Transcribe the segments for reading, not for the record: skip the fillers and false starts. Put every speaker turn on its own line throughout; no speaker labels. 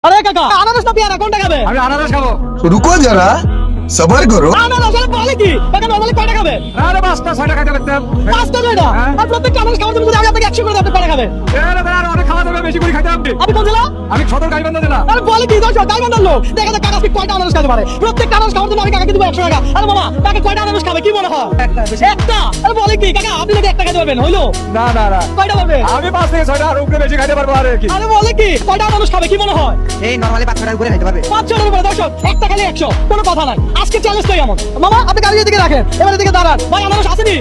अरे काका अनारस ना पिया कोनটা খাবে
আমি আনারস খাবো।
रुको जरा सबर करो।
আনারস আরে বলে কি কাকা নরমালি কয়টা খাবে
আরে 5টা 6টা খাইতে পারতাম।
5টা জয়টা আর প্রত্যেকটা আনারস খাওয়ার জন্য আমি আপনাকে 100 করে আপনি কয়টা খাবেন
এরে দাঁড়া অনেক খাওয়া যাবে বেশি করে খাইতে হবে।
আপনি কোন জেলা
আমি সদর গাইবান্ধা জেলা।
আরে বলে কি দশ ডায়মন্ডের লোক দেখা যায় কাকা আজকে কয়টা আনারস খেতে পারে প্রত্যেকটা আনারস খাওয়ার জন্য আমি কাকাকে দিব 100 টাকা আরে মামা কাকা কয়টা আনারস খাবে কি মনে হয় একটা আরে বলে কি কাকা আপনি নাকি একটা খেতে পারবেন হইলো
না না না
কয়টা পারবে
আমি 5 থেকে 6টা আর উপরে বেশি খাইতে পারবো আর কি।
আরে বলে কি কয়টা আনারস খাবে কি মনে হয়
এই নরমালি 5-6টার উপরে খাইতে পারবে।
500 উপরে দর্শক একটা খালি 100 কোনো কথা নাই আজকে চ্যালেঞ্জটাই এমন মামা আপনি গাড়ি দিকে রাখেন এবারে দিকে দাঁড়ান ভাই আনারস আসেনি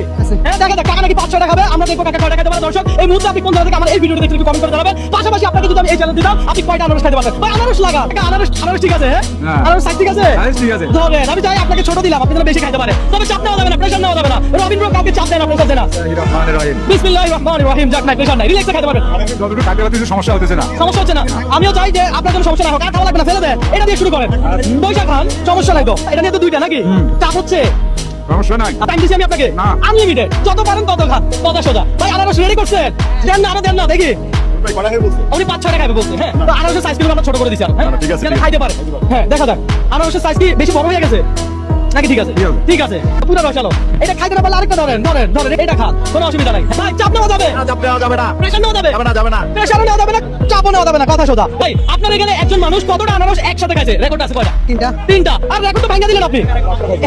হ্যাঁ দেখা যাক কাকা নাকি 500 টাকা খাবে আমরা দেখবো কাকা কয়টা খেতে পারে দর্শক এই মুহূর্তে আপনি কোন জায়গা থেকে আমার এই ভিডিওটা দেখতে একটু কমেন্ট করে জানাবেন পাশাপাশি আপনাকে যদি আমি এই চ্যালেঞ্জ দিতাম আপনি কয়টা আনারস খেতে পারবেন ভাই আনারস লাগা কাকা আনারস ঠিক আছে হ্যাঁ আনারস ঠিক আছে
আনারস ঠিক আছে।
ধরেন আমি চাই আপনাকে ছোট দিলাম আপনি যেন বেশি খাইতে পারেন তবে চাপ নেওয়া যাবে না প্রেশার নেওয়া যাবে না রবীন্দ্র কাউকে চাপ দেন না প্রেশার দেন না
রহমানির রহিম।
বিসমিল্লাহির রহমানির রহিম যাক নাই প্রেশার নাই রিল্যাক্সে খাইতে পারবেন
যতটুকু খাইতে পারতেছি সমস্যা হতেছে না।
সমস্যা হচ্ছে না আমিও চাই যে আপনার কোনো সমস্যা না হোক আর খাওয়া লাগবে না ফেলে দেন এটা দিয়ে শুরু করেন পয়সা খান সমস্যা নাই তো এটা নিয়ে তো দুইটা নাকি চাপ হচ্ছে
সমস্যা নাই।
টাইম দিছি আমি আপনাকে
না।
আনলিমিটেড যত পারেন তত খান কথা সোজা ভাই আনারস রেডি করছেন দেন না দেন না দেখি উনি 5-6টা খাবে বলছে হ্যাঁ তো আনারসের সাইজ কিন্তু আমরা ছোট করে দিছি আর হ্যাঁ
ঠিক আছে,
যেন
ঠিক আছে।
খাইতে পারে হ্যাঁ দেখা যাক আনারসের সাইজ কি বেশি বড় হয়ে গেছে নাকি ঠিক আছে
ঠিক আছে।
ঠিক আছে পুরো রসালো এটা খাইতে না পারলে আরেকটা ধরেন ধরেন ধরেন এটা খান কোনো অসুবিধা নাই ভাই চাপ নেওয়া যাবে
চাপ দেওয়া যাবে না।
প্রেশার নেওয়া যাবে
যাবে না।
প্রেশার নেওয়া যাবে না চাপও নেওয়া যাবে না কথা সোজা ভাই আপনার এখানে একজন মানুষ কতটা আনারস একসাথে খাইছে রেকর্ড আছে কয়টা
3টা।
আর রেকর্ড তো ভেঙে দিলেন আপনি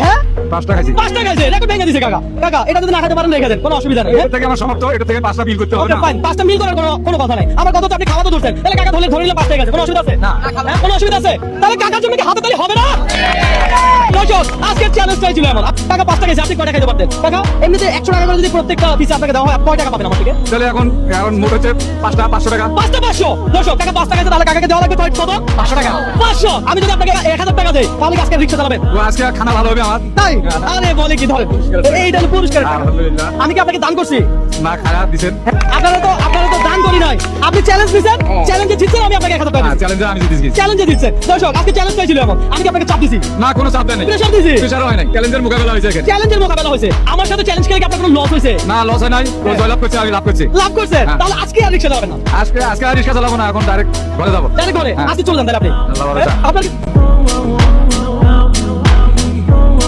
হ্যাঁ
5টা খাইছি।
5টা খাইছে রেকর্ড ভেঙে দিছে কাকা কাকা এটা যদি না খাইতে পারেন রেখে দেন কোনো অসুবিধা নেই
এটা থেকে আমার সমাপ্ত, এটা থেকে 5টা বিল করতে হবে
ওকে
না।
ফাইন 5টা মিল করার কোনো কথা নাই আমার কথা তো আপনি খাওয়া তো ধরছেন তাহলে কাকা ধরে নিলে 5টা গেছে কোনো অসুবিধা আছে না কোনো অসুবিধা আছে তাহলে কাকার জন্য কি হাতে তালি হবে না দর্শক আজকের চ্যালেঞ্জটাই ছিল এমন কাকা 5টা গেছে আপনি কয়টা খাইতে পারতেন কাকা এমনিতে 100 টাকা করে যদি প্রত্যেকটা পিস আপনাকে দেওয়া হয় আপনি কয় টাকা পাবেন আমার থেকে
তাহলে এখন মোট হচ্ছে 5টা 500 টাকা।
5টা 500 দর্শক টাকা 5 টাকা তাহলে কাকাকে দেওয়া লাগবে কত 500 টাকা 500 আমি যদি আপনাকে 1000 টাকা দেই তাহলে কি আজকে রিকশা চালাবেন
তো আজকে খানা ভালো হবে আমার।
তাই আরে বলে কি ধরেন এইটা হলো পুরস্কার
আলহামদুলিল্লাহ।
আমি কি আপনাকে দান করছি
না খারাপ দিছেন।
আপনারা তো দান করি নাই আপনি চ্যালেঞ্জ দিচ্ছেন চ্যালেঞ্জে জিতছেন আমি আপনাকে 1000 টাকা দিচ্ছি
চ্যালেঞ্জে আমি জিতেছি।
চ্যালেঞ্জে দিচ্ছেন দর্শক আজকে চ্যালেঞ্জটাই ছিল এমন আমি কি আপনাকে চাপ দিছি
না কোনো চাপ দেয় নাই।
প্রেশার দিছি
প্রেশার হয় নাই। চ্যালেঞ্জের মোকাবেলা হয়েছে এখানে।
চ্যালেঞ্জের মোকাবেলা হয়েছে আমার সাথে চ্যালেঞ্জ করে কি আপনার কোনো লস হয়েছে
না লস হয় নাই। ও জয়লাভ করছে আমি লাভ করছি।
লাভ করছেন
হ্যাঁ।
তাহলে আজকে আর রিকশা যাবেন না
আজকে আর রিক্সা চালাবো না, এখন ডাইরেক্ট ঘরে যাবো।
ডাইরেক্ট ঘরে
হ্যাঁ।
আজকে চলে যান তাহলে আপনি
আল্লাহ ভরসা।
আপনার